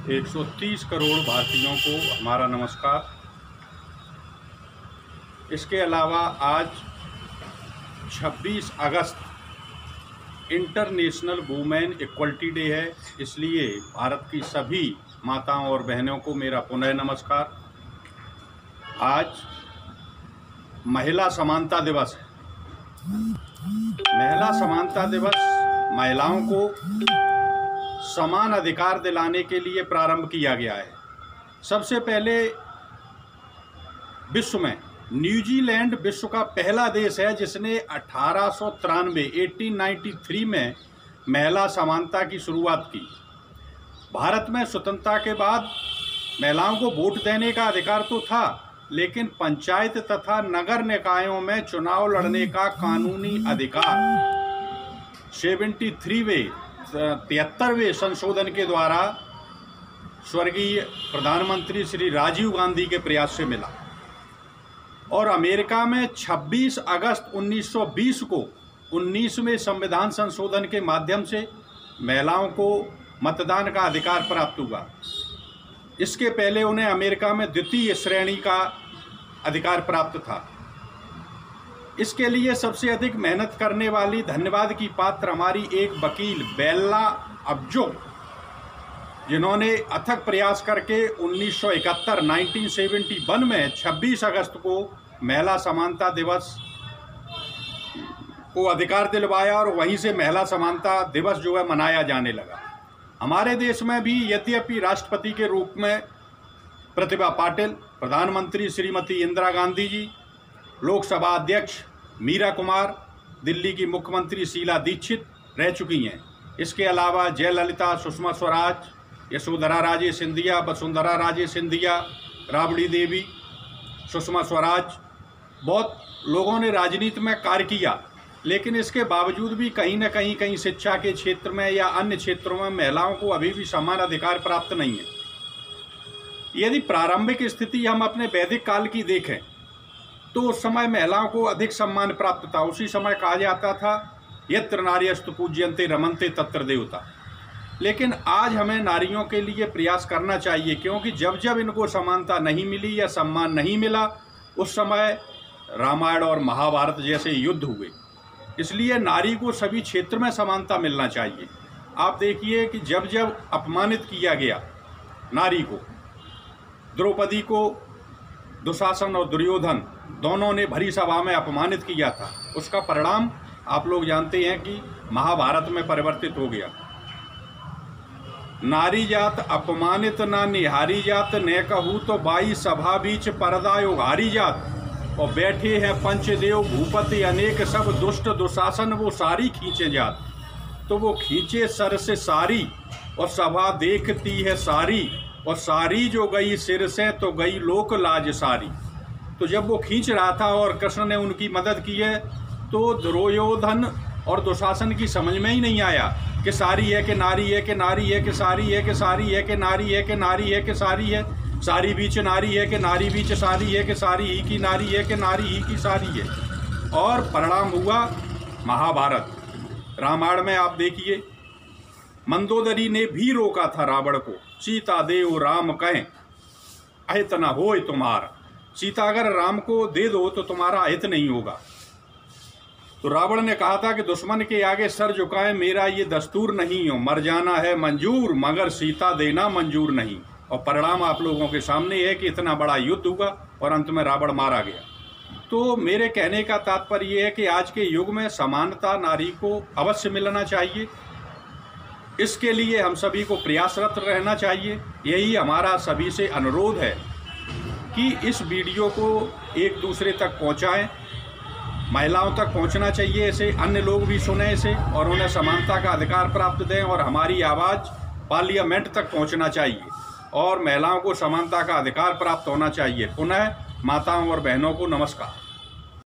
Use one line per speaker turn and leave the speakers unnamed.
130 करोड़ भारतीयों को हमारा नमस्कार। इसके अलावा आज 26 अगस्त इंटरनेशनल वुमेन इक्वलिटी डे है, इसलिए भारत की सभी माताओं और बहनों को मेरा पुनः नमस्कार। आज महिला समानता दिवस है। महिला समानता दिवस महिलाओं को समान अधिकार दिलाने के लिए प्रारंभ किया गया है। सबसे पहले विश्व में न्यूजीलैंड विश्व का पहला देश है जिसने 1893 में महिला समानता की शुरुआत की। भारत में स्वतंत्रता के बाद महिलाओं को वोट देने का अधिकार तो था, लेकिन पंचायत तथा नगर निकायों में चुनाव लड़ने का कानूनी अधिकार 73वें संशोधन के द्वारा स्वर्गीय प्रधानमंत्री श्री राजीव गांधी के प्रयास से मिला। और अमेरिका में 26 अगस्त 1920 को 19वें संविधान संशोधन के माध्यम से महिलाओं को मतदान का अधिकार प्राप्त हुआ। इसके पहले उन्हें अमेरिका में द्वितीय श्रेणी का अधिकार प्राप्त था। इसके लिए सबसे अधिक मेहनत करने वाली, धन्यवाद की पात्र हमारी एक वकील बेला अब्जो, जिन्होंने अथक प्रयास करके 1971 में 26 अगस्त को महिला समानता दिवस को अधिकार दिलवाया और वहीं से महिला समानता दिवस जो है मनाया जाने लगा। हमारे देश में भी यद्यपि राष्ट्रपति के रूप में प्रतिभा पाटिल, प्रधानमंत्री श्रीमती इंदिरा गांधी जी, लोकसभा अध्यक्ष मीरा कुमार, दिल्ली की मुख्यमंत्री शीला दीक्षित रह चुकी हैं। इसके अलावा जयललिता, सुषमा स्वराज, यशोधरा राजे सिंधिया, वसुंधरा राजे सिंधिया, राबड़ी देवी, सुषमा स्वराज, बहुत लोगों ने राजनीति में कार्य किया, लेकिन इसके बावजूद भी कहीं न कहीं शिक्षा के क्षेत्र में या अन्य क्षेत्रों में महिलाओं को अभी भी समान अधिकार प्राप्त नहीं है। यदि प्रारंभिक स्थिति हम अपने वैदिक काल की देखें तो उस समय महिलाओं को अधिक सम्मान प्राप्त था। उसी समय कहा जाता था यत्र नार्यस्तु पूज्यन्ते रमन्ते तत्र देवता। लेकिन आज हमें नारियों के लिए प्रयास करना चाहिए, क्योंकि जब जब इनको समानता नहीं मिली या सम्मान नहीं मिला, उस समय रामायण और महाभारत जैसे युद्ध हुए। इसलिए नारी को सभी क्षेत्र में समानता मिलना चाहिए। आप देखिए कि जब जब अपमानित किया गया नारी को, द्रौपदी को दुशासन और दुर्योधन दोनों ने भरी सभा में अपमानित किया था, उसका परिणाम आप लोग जानते हैं कि महाभारत में परिवर्तित हो गया। नारी जात अपमानित ना निहारी जात, ने कहूँ तो बाई सभा बीच पर्दा उघारी जात। और बैठे हैं पंचदेव भूपति अनेक, सब दुष्ट दुशासन वो सारी खींचे जात। तो वो खींचे सर से सारी और सभा देखती है सारी, और सारी जो गई सिर से तो गई लोक लाज सारी। तो जब वो खींच रहा था और कृष्ण ने उनकी मदद की है, तो दुर्योधन और दुशासन की समझ में ही नहीं आया कि सारी है कि नारी है कि नारी है कि सारी है कि सारी है कि नारी है कि नारी है कि सारी है, सारी बीच नारी है कि नारी बीच सारी है कि सारी ही की नारी है कि नारी ही की सारी है। और परिणाम हुआ महाभारत। रामायण में आप देखिए, मंदोदरी ने भी रोका था रावण को, सीता देव राम कहें अहित न होय तुम्हारा। सीता अगर राम को दे दो तो तुम्हारा अहित नहीं होगा। तो रावण ने कहा था कि दुश्मन के आगे सर झुकाए मेरा ये दस्तूर नहीं हो, मर जाना है मंजूर मगर सीता देना मंजूर नहीं। और परिणाम आप लोगों के सामने है कि इतना बड़ा युद्ध हुआ और अंत में रावण मारा गया। तो मेरे कहने का तात्पर्य ये है कि आज के युग में समानता नारी को अवश्य मिलना चाहिए। इसके लिए हम सभी को प्रयासरत रहना चाहिए। यही हमारा सभी से अनुरोध है कि इस वीडियो को एक दूसरे तक पहुंचाएं, महिलाओं तक पहुंचना चाहिए, इसे अन्य लोग भी सुने इसे और उन्हें समानता का अधिकार प्राप्त दें और हमारी आवाज़ पार्लियामेंट तक पहुंचना चाहिए और महिलाओं को समानता का अधिकार प्राप्त होना चाहिए। पुनः माताओं और बहनों को नमस्कार।